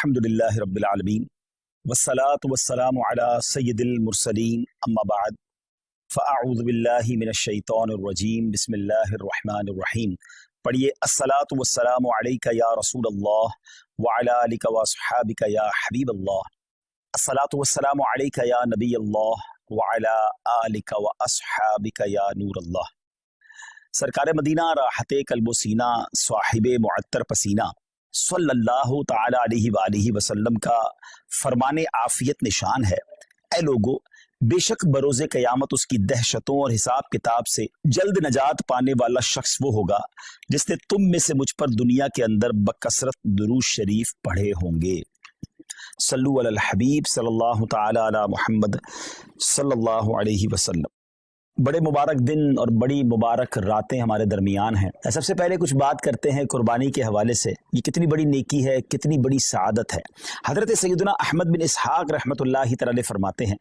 الحمدللہ رب العالمین والصلاة والسلام علی سید المرسلین اما بعد فاعوذ باللہ من الشیطان الرجیم بسم اللہ الرحمن الرحیم۔ پڑھیے الصلاة والسلام علیک یا رسول اللہ وعلی آلک واصحابک یا حبیب اللہ، الصلاة والسلام علیک یا نبی اللہ وعلی آلک واصحابک یا نور اللہ۔ سرکار مدینہ راحت قلب و سینہ صاحب معطر پسینہ صلی اللہ تعالی علیہ وآلہ وسلم کا فرمان عافیت نشان ہے، اے لوگو بے شک بروز قیامت اس کی دہشتوں اور حساب کتاب سے جلد نجات پانے والا شخص وہ ہوگا جس نے تم میں سے مجھ پر دنیا کے اندر بکثرت درود شریف پڑھے ہوں گے۔ صلو علی الحبیب صلی اللہ تعالی علی محمد صلی اللہ علیہ وسلم۔ بڑے مبارک دن اور بڑی مبارک راتیں ہمارے درمیان ہیں۔ سب سے پہلے کچھ بات کرتے ہیں قربانی کے حوالے سے، یہ کتنی بڑی نیکی ہے، کتنی بڑی سعادت ہے۔ حضرت سیدنا احمد بن اسحاق رحمۃ اللہ تعالی فرماتے ہیں،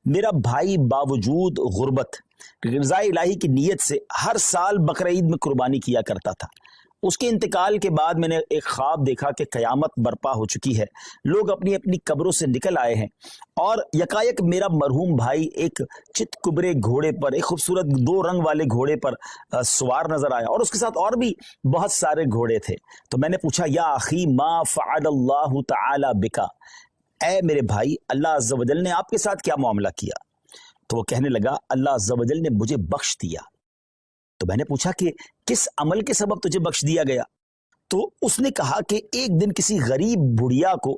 میرا بھائی باوجود غربت رضا الہی کی نیت سے ہر سال بقرہ عید میں قربانی کیا کرتا تھا۔ اس کے انتقال کے بعد میں نے ایک خواب دیکھا کہ قیامت برپا ہو چکی ہے، لوگ اپنی اپنی قبروں سے نکل آئے ہیں اور یکایک میرا مرحوم بھائی ایک چت کبرے گھوڑے پر، ایک خوبصورت 2 رنگ والے گھوڑے پر سوار نظر آیا اور اس کے ساتھ اور بھی بہت سارے گھوڑے تھے۔ تو میں نے پوچھا، یا اخی ما فعل اللہ تعالی بکا، اے میرے بھائی اللہ عز و جل نے آپ کے ساتھ کیا معاملہ کیا؟ تو وہ کہنے لگا، اللہ عز و جل نے مجھے بخش دیا۔ تو میں نے پوچھا کہ کس عمل کے سبب تجھے بخش دیا گیا؟ تو اس نے کہا کہ ایک دن کسی غریب بڑھیا کو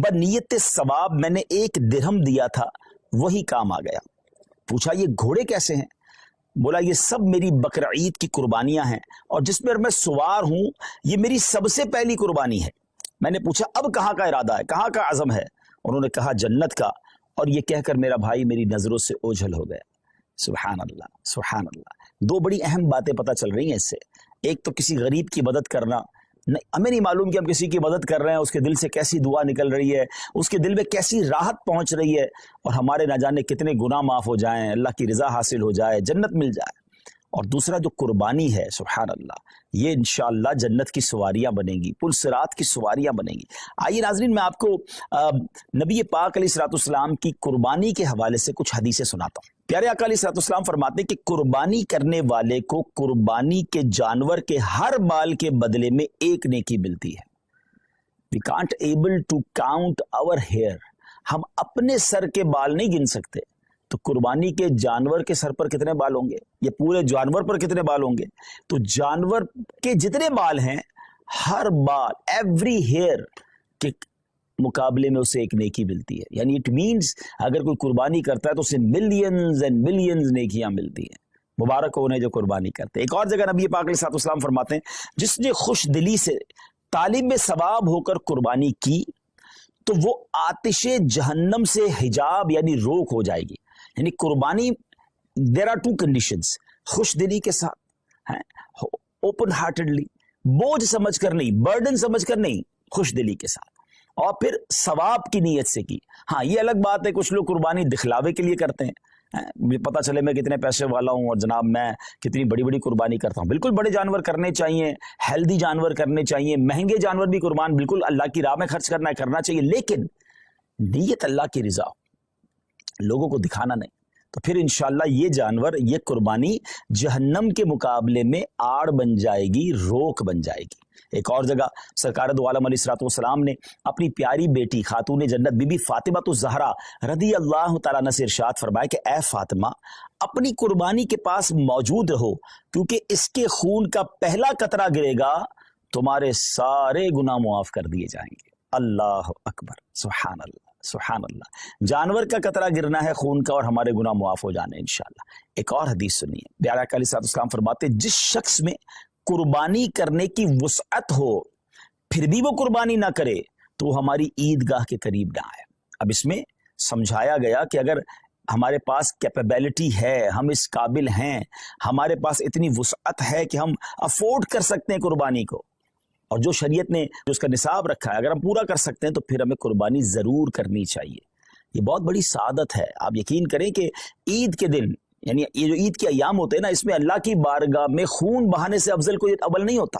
بنیت ثواب میں نے 1 درہم دیا تھا، وہی کام آ گیا۔ پوچھا یہ گھوڑے کیسے ہیں؟ بولا یہ سب میری بقرہ عید کی قربانیاں ہیں اور جس پر میں سوار ہوں یہ میری سب سے پہلی قربانی ہے۔ میں نے پوچھا اب کہاں کا ارادہ ہے، کہاں کا عزم ہے؟ انہوں نے کہا جنت کا، اور یہ کہہ کر میرا بھائی میری نظروں سے اوجھل ہو گیا۔ سبحان اللہ سبحان اللہ۔ 2 بڑی اہم باتیں پتہ چل رہی ہیں اس سے۔ ایک تو کسی غریب کی مدد کرنا، ہمیں نہیں معلوم کہ ہم کسی کی مدد کر رہے ہیں، اس کے دل سے کیسی دعا نکل رہی ہے، اس کے دل میں کیسی راحت پہنچ رہی ہے، اور ہمارے نہ جانے کتنے گناہ معاف ہو جائیں، اللہ کی رضا حاصل ہو جائے، جنت مل جائے۔ اور دوسرا جو قربانی ہے، سبحان اللہ، یہ انشاءاللہ جنت کی سواریاں بنیں گی، پل صراط کی سواریاں بنیں گی۔ آئیے ناظرین، میں آپ کو نبی پاک علیہ الصلوۃ والسلام کی قربانی کے حوالے سے کچھ حدیثیں سناتا ہوں۔ پیارے آقا علیہ الصلوۃ والسلام فرماتے ہیں کہ قربانی کرنے والے کو قربانی کے جانور کے ہر بال کے بدلے میں 1 نیکی ملتی ہے۔ We can't able to count our hair، ہم اپنے سر کے بال نہیں گن سکتے، تو قربانی کے جانور کے سر پر کتنے بال ہوں گے، یہ پورے جانور پر کتنے بال ہوں گے؟ تو جانور کے جتنے بال ہیں، ہر بال، ایوری ہیئر کے مقابلے میں اسے 1 نیکی ملتی ہے۔ یعنی اٹ مینز اگر کوئی قربانی کرتا ہے تو اسے ملینز اینڈ ملینز نیکیاں ملتی ہیں۔ مبارک ہو انہیں جو قربانی کرتے ہیں۔ ایک اور جگہ نبی پاک علیہ الصلوۃ والسلام فرماتے ہیں، جس نے خوش دلی سے طالب ثواب ہو کر قربانی کی تو وہ آتش جہنم سے حجاب یعنی روک ہو جائے گی۔ یعنی قربانی دیر آر 2 کنڈیشنز، خوش دلی کے ساتھ، اوپن ہارٹڈلی، بوجھ سمجھ کر نہیں، برڈن سمجھ کر نہیں، خوش دلی کے ساتھ، اور پھر ثواب کی نیت سے کی۔ ہاں یہ الگ بات ہے کچھ لوگ قربانی دکھلاوے کے لیے کرتے ہیں، پتہ چلے میں کتنے پیسے والا ہوں اور جناب میں کتنی بڑی بڑی قربانی کرتا ہوں۔ بالکل بڑے جانور کرنے چاہیے، ہیلدی جانور کرنے چاہیے، مہنگے جانور بھی قربان بالکل اللہ کی راہ میں خرچ کرنا چاہیے، لیکن نیت اللہ کی رضا، لوگوں کو دکھانا نہیں۔ تو پھر انشاءاللہ یہ جانور، یہ قربانی جہنم کے مقابلے میں آڑ بن جائے گی، روک بن جائے گی۔ ایک اور جگہ سرکار دو عالم علیہ الصلوۃ والسلام نے اپنی پیاری بیٹی خاتون جنت بی بی فاطمہ الزہرا رضی اللہ تعالیٰ عنہ سے ارشاد فرمایا کہ اے فاطمہ، اپنی قربانی کے پاس موجود رہو، کیونکہ اس کے خون کا پہلا قطرہ گرے گا تمہارے سارے گناہ معاف کر دیے جائیں گے۔ اللہ اکبر، سبحان اللہ سبحان اللہ۔ جانور کا قطرہ گرنا ہے خون کا اور ہمارے گناہ معاف ہو جانے انشاءاللہ۔ ایک اور حدیث سنیے، پیارے آقا علیہ السلام فرماتے ہیں، جس شخص میں قربانی کرنے کی وسعت ہو پھر بھی وہ قربانی نہ کرے تو وہ ہماری عیدگاہ کے قریب نہ آئے۔ اب اس میں سمجھایا گیا کہ اگر ہمارے پاس کیپیبلٹی ہے، ہم اس قابل ہیں، ہمارے پاس اتنی وسعت ہے کہ ہم افورڈ کر سکتے ہیں قربانی کو، اور جو شریعت نے جو اس کا نصاب رکھا ہے اگر ہم پورا کر سکتے ہیں تو پھر ہمیں قربانی ضرور کرنی چاہیے۔ یہ بہت بڑی سعادت ہے۔ آپ یقین کریں کہ عید کے دن، یعنی یہ جو عید کے ایام ہوتے ہیں نا، اس میں اللہ کی بارگاہ میں خون بہانے سے افضل کوئی عمل نہیں ہوتا۔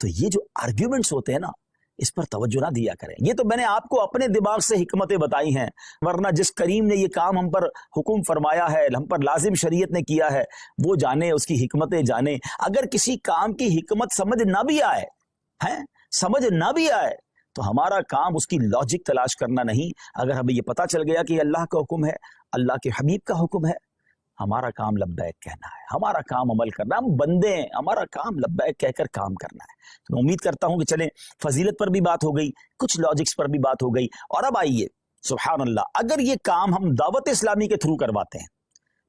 تو یہ جو آرگیومنٹس ہوتے ہیں نا، اس پر توجہ نہ دیا کریں. یہ تو میں نے آپ کو اپنے دماغ سے حکمتیں بتائی ہیں، ورنہ جس کریم نے یہ کام ہم پر حکم فرمایا ہے، ہم پر لازم شریعت نے کیا ہے، وہ جانے، اس کی حکمتیں جانے. اگر کسی کام کی حکمت سمجھ نہ بھی آئے تو ہمارا کام اس کی لاجک تلاش کرنا نہیں. اگر ہمیں یہ پتا چل گیا کہ یہ اللہ کا حکم ہے، اللہ کے حبیب کا حکم ہے، ہمارا کام لبیک کہنا ہے، ہمارا کام عمل کرنا. ہم بندے ہیں، ہمارا کام لبیک کہہ کر کام کرنا ہے. تو میں امید کرتا ہوں کہ چلیں، فضیلت پر بھی بات ہو گئی، کچھ لاجکس پر بھی بات ہو گئی. اور اب آئیے، سبحان اللہ، اگر یہ کام ہم دعوت اسلامی کے تھرو کرواتے ہیں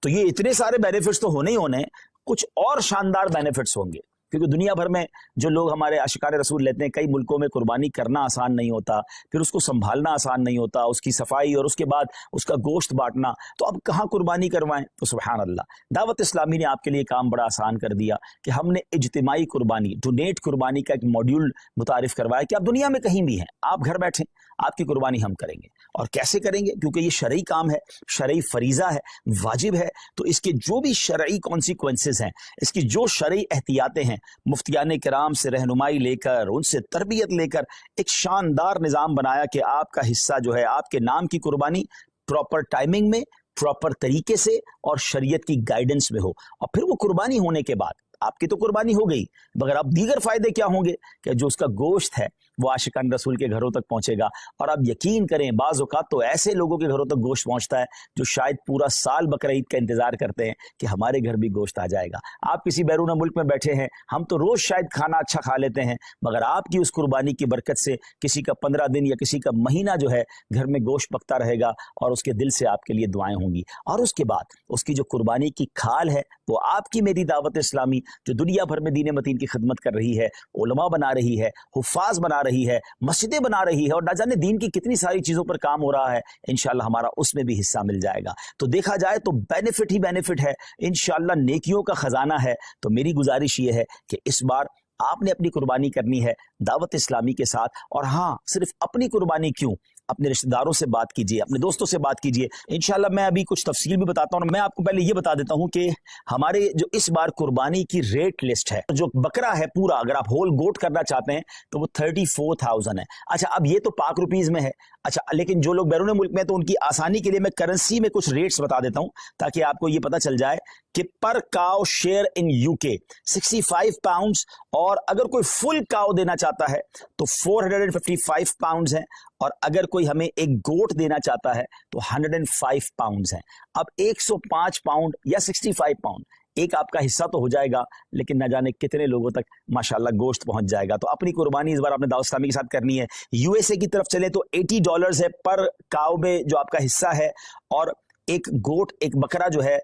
تو یہ اتنے سارے بینیفٹس تو ہونے ہی ہونے، کچھ اور شاندار بینیفٹس ہوں گے. کیونکہ دنیا بھر میں جو لوگ ہمارے عاشقان رسول لیتے ہیں، کئی ملکوں میں قربانی کرنا آسان نہیں ہوتا، پھر اس کو سنبھالنا آسان نہیں ہوتا، اس کی صفائی اور اس کے بعد اس کا گوشت بانٹنا. تو اب کہاں قربانی کروائیں؟ تو سبحان اللہ، دعوت اسلامی نے آپ کے لیے کام بڑا آسان کر دیا کہ ہم نے اجتماعی قربانی، ڈونیٹ قربانی کا ایک ماڈیول متعارف کروایا کہ آپ دنیا میں کہیں بھی ہیں، آپ گھر بیٹھیں، آپ کی قربانی ہم کریں گے. اور کیسے کریں گے؟ کیونکہ یہ شرعی کام ہے، شرعی فریضہ ہے، واجب ہے. تو اس کے جو بھی شرعی کانسیکوینسز ہیں، اس کی جو شرعی احتیاطیں ہیں، مفتیان کرام سے رہنمائی لے کر، ان سے تربیت لے کر ایک شاندار نظام بنایا کہ آپ کا حصہ جو ہے، آپ کے نام کی قربانی پراپر ٹائمنگ میں، پراپر طریقے سے اور شریعت کی گائیڈنس میں ہو. اور پھر وہ قربانی ہونے کے بعد آپ کی تو قربانی ہو گئی، مگر اب دیگر فائدے کیا ہوں گے کہ جو اس کا گوشت ہے وہ عاشقان رسول کے گھروں تک پہنچے گا. اور آپ یقین کریں، بعض اوقات تو ایسے لوگوں کے گھروں تک گوشت پہنچتا ہے جو شاید پورا سال بقرہ عید کا انتظار کرتے ہیں کہ ہمارے گھر بھی گوشت آ جائے گا. آپ کسی بیرون ملک میں بیٹھے ہیں، ہم تو روز شاید کھانا اچھا کھا لیتے ہیں، مگر آپ کی اس قربانی کی برکت سے کسی کا 15 دن یا کسی کا مہینہ جو ہے گھر میں گوشت پکتا رہے گا، اور اس کے دل سے آپ کے لیے دعائیں ہوں گی. اور اس کے بعد اس کی جو قربانی کی کھال ہے، وہ آپ کی میری دعوت اسلامی جو دنیا بھر میں دین متین کی خدمت کر رہی ہے، علماء بنا رہی ہے، حفاظ بنا رہی ہے، مسجدیں بنا رہی ہے، اور نہ جانے دین کی کتنی ساری چیزوں پر کام ہو رہا ہے، انشاءاللہ ہمارا اس میں بھی حصہ مل جائے گا. تو دیکھا جائے تو بینیفٹ ہی بینیفٹ ہے، انشاءاللہ نیکیوں کا خزانہ ہے. تو میری گزارش یہ ہے کہ اس بار آپ نے اپنی قربانی کرنی ہے دعوت اسلامی کے ساتھ. اور ہاں، صرف اپنی قربانی کیوں، اپنے رشتہ داروں سے بات کیجئے، اپنے دوستوں سے بات کیجئے. انشاءاللہ میں ابھی کچھ تفصیل بھی بتاتا ہوں. میں آپ کو پہلے یہ بتا دیتا ہوں کہ ہمارے جو اس بار قربانی کی ریٹ لسٹ ہے، جو بکرا ہے پورا، اگر آپ ہول گوٹ کرنا چاہتے ہیں تو وہ 34,000 ہے. اچھا، اب یہ تو پاک روپیز میں ہے. اچھا، لیکن جو لوگ بیرون ملک میں، تو ان کی آسانی کے لیے میں کرنسی میں کچھ ریٹس بتا دیتا ہوں تاکہ آپ کو یہ پتا چل جائے کہ پر کاؤ شیئر ان UK 65 پاؤنڈز، اور اگر کوئی فل کاؤ دینا چاہتا ہے تو 455 پاؤنڈز ہیں، اور اگر کوئی ہمیں ایک گوٹ دینا چاہتا ہے تو 105 پاؤنڈز ہیں. اب 105 پاؤنڈ یا 65 پاؤنڈ ایک آپ کا حصہ تو ہو جائے گا، لیکن نہ جانے کتنے لوگوں تک ماشاءاللہ گوشت پہنچ جائے گا. تو اپنی قربانی اس بار آپ نے دعوت اسلامی کے ساتھ کرنی ہے. USA کی طرف چلیں تو $80 ہے پر کاؤ میں جو آپ کا حصہ ہے، اور ایک گوٹ، ایک بکرا جو ہے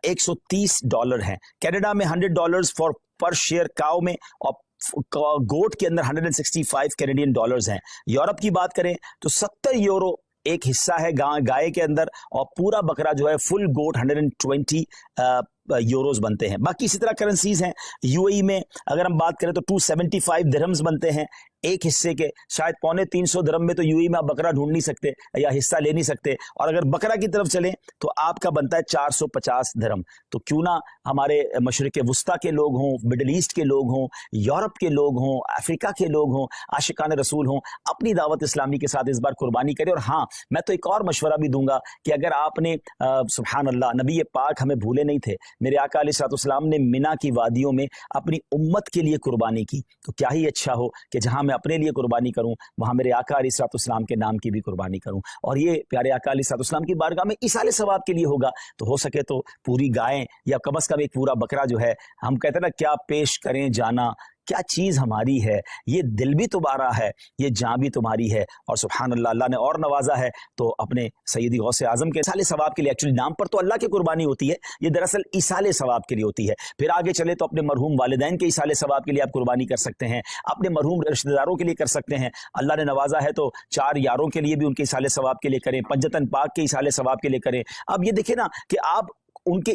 $130 ہے. کینیڈا میں $100 پر شیئر کاؤ میں، اور گوٹ کے اندر 165 کینیڈین ڈالرز ہیں. یورپ کی بات کریں تو 70 یورو ایک حصہ ہے گائے کے اندر، اور پورا بکرا جو ہے فل گوٹ 120 یوروز بنتے ہیں. باقی اسی طرح کرنسیز ہیں. UAE میں اگر ہم بات کریں تو 275 درہمز بنتے ہیں ایک حصے کے. شاید 350 درہم میں تو UAE میں آپ بکرا ڈھونڈ نہیں سکتے یا حصہ لے نہیں سکتے. اور اگر بکرا کی طرف چلیں تو آپ کا بنتا ہے 450 درہم. تو کیوں نہ ہمارے مشرق وسطیٰ کے لوگ ہوں، مڈل ایسٹ کے لوگ ہوں، یورپ کے لوگ ہوں، افریقہ کے لوگ ہوں، عاشقان رسول ہوں، اپنی دعوت اسلامی کے ساتھ اس بار قربانی کریں. اور ہاں، میں تو ایک اور مشورہ بھی دوں گا کہ اگر آپ نے سبحان اللہ، نبی پاک ہمیں بھولے نہیں تھے، میرے آقا علیہ الصلوۃ والسلام نے مینا کی وادیوں میں اپنی امت کے لیے قربانی کی. تو کیا ہی اچھا ہو کہ جہاں میں اپنے لیے قربانی کروں، وہاں میرے آقا علیہ الصلوۃ والسلام کے نام کی بھی قربانی کروں. اور یہ پیارے آقا علیہ الصلوۃ والسلام کی بارگاہ میں ایصال ثواب کے لیے ہوگا. تو ہو سکے تو پوری گائیں یا کم از کم ایک پورا بکرا جو ہے، ہم کہتے ہیں نا کیا پیش کریں جانا، کیا چیز ہماری ہے، یہ دل بھی تمہارا ہے، یہ جان بھی تمہاری ہے. اور سبحان اللہ، اللہ نے اور نوازا ہے تو اپنے سیدی غوث اعظم کے ایصال ثواب کے لیے، ایکچولی نام پر تو اللہ کی قربانی ہوتی ہے، یہ دراصل ایصال ثواب کے لیے ہوتی ہے. پھر آگے چلے تو اپنے مرحوم والدین کے ایصال ثواب کے لیے آپ قربانی کر سکتے ہیں، اپنے مرحوم رشتہ داروں کے لیے کر سکتے ہیں. اللہ نے نوازا ہے تو 4 یاروں کے لیے بھی ان کے ایصال ثواب کے لیے کریں، پنجتن پاک کے ایصال ثواب کے لیے کریں. اب یہ دیکھیں نا کہ آپ ان کے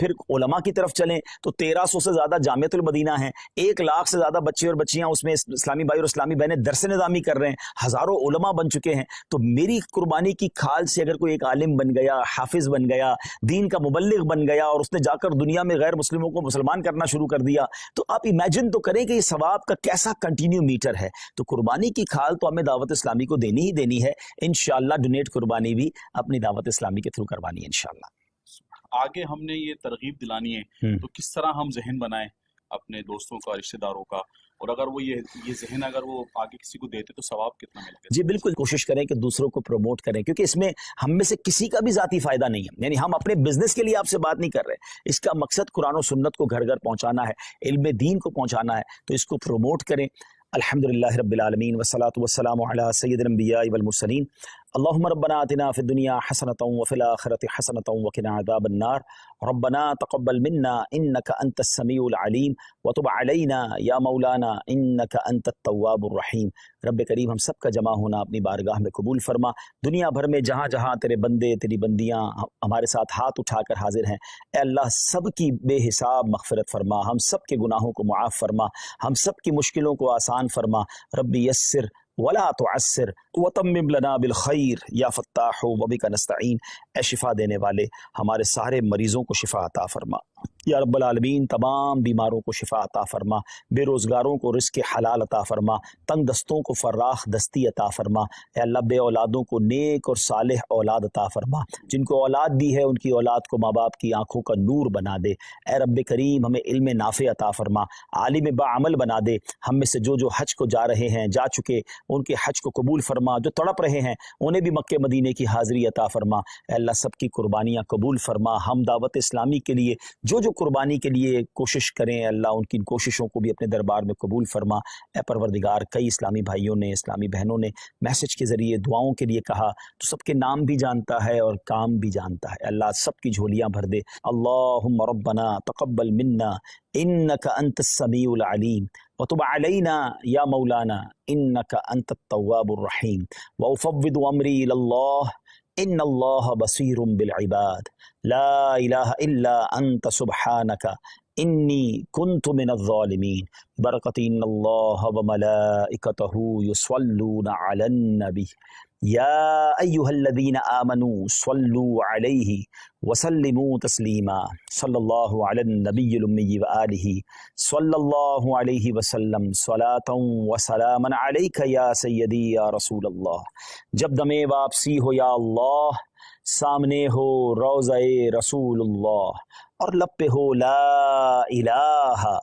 پھر علماء کی طرف چلیں تو 1300 سے زیادہ جامعۃ المدینہ ہیں. 1 لاکھ سے زیادہ بچے اور بچیاں اس میں اسلامی بھائی اور اسلامی بہنیں درس نظامی کر رہے ہیں. ہزاروں علماء بن چکے ہیں. تو میری قربانی کی کھال سے اگر کوئی ایک عالم بن گیا, حافظ بن گیا, دین کا مبلغ بن گیا, اور اس نے جا کر دنیا میں غیر مسلموں کو مسلمان کرنا شروع کر دیا, تو آپ امیجن تو کریں کہ یہ ثواب کا کیسا کنٹینیو میٹر ہے. تو قربانی کی کھال تو ہمیں دعوت اسلامی کو دینی ہی دینی ہے. انشاءاللہ ڈونیٹ قربانی بھی اپنی دعوت اسلامی کے تھرو کروانی ہے انشاءاللہ. آگے ہم نے یہ ترغیب دلانی ہے تو کس طرح ہم ذہن بنائیں اپنے دوستوں کا, رشتہ داروں کا, اور اگر وہ یہ ذہن اگر وہ آگے کسی کو دیتے تو ثواب کتنا ملے گا؟ جی بالکل, کوشش کریں کہ دوسروں کو پروموٹ کریں, کیونکہ اس میں ہم میں سے کسی کا بھی ذاتی فائدہ نہیں ہے. یعنی ہم اپنے بزنس کے لیے آپ سے بات نہیں کر رہے, اس کا مقصد قرآن و سنت کو گھر گھر پہنچانا ہے, علم دین کو پہنچانا ہے. تو اس کو پروموٹ کریں. الحمدللہ رب العالمین والصلاة والسلام علی سید الانبیاء والمرسلین. اللہم ربنا آتنا فی الدنیا حسنۃ وفی الآخرۃ حسنۃ وقنا عذاب النار. ربنا تقبل منا انک انت السمیع العلیم وتب علینا یا مولانا انک انت التواب الرحیم. رب کریم ہم سب کا جمع ہونا اپنی بارگاہ میں قبول فرما. دنیا بھر میں جہاں جہاں تیرے بندے تیری بندیاں ہمارے ساتھ ہاتھ اٹھا کر حاضر ہیں, اے اللہ سب کی بے حساب مغفرت فرما, ہم سب کے گناہوں کو معاف فرما, ہم سب کی مشکلوں کو آسان فرما. ربی یسر ولا تعسر وتمم لنا بالخیر یا فتاح وبک نستعین. اے شفا دینے والے ہمارے سارے مریضوں کو شفا عطا فرما یا رب العالمین. تمام بیماروں کو شفا عطا فرما, بے روزگاروں کو رزق حلال عطا فرما, تنگ دستوں کو فراخ دستی عطا فرما. اے اللہ بے اولادوں کو نیک اور صالح اولاد عطا فرما, جن کو اولاد دی ہے ان کی اولاد کو ماں باپ کی آنکھوں کا نور بنا دے. اے رب کریم ہمیں علم نافع عطا فرما, عالم باعمل بنا دے. ہم میں سے جو حج کو جا رہے ہیں, جا چکے, ان کے حج کو قبول فرما. جو تڑپ رہے ہیں انہیں بھی مکہ مدینے کی حاضری عطا فرما. اے اللہ سب کی قربانیاں قبول فرما. ہم دعوت اسلامی کے لیے جو قربانی کے لیے کوشش کریں, اللہ ان کی کوششوں کو بھی اپنے دربار میں قبول فرما. اے پروردگار, کئی اسلامی بھائیوں نے, اسلامی بہنوں نے میسج کے ذریعے دعاؤں کے لیے کہا, تو سب کے نام بھی جانتا ہے اور کام بھی جانتا ہے. اللہ سب کی جھولیاں بھر دے. اللہم ربنا تقبل منا انک انت السمیع العلیم وتب علینا یا مولانا انک انت التواب الرحیم. وافوض امری الی اللہ ان اللہ بصیر بالعباد. لا الہ الا انت سبحانک انی کنت من الظالمین. برکت ان اللہ وملائکتہ یصلون علی النبی یا ایہا الذین آمنوا صلوا علیہ وسلموا تسلیما. صلی اللہ علی النبی الامی وآلہ صلی اللہ علیہ وسلم صلاۃ وسلاما علیک یا سیدی یا رسول اللہ. جب دم واپسی ہو یا اللہ, سامنے ہو روضہ رسول اللہ, اور لب پہ ہو لا الہ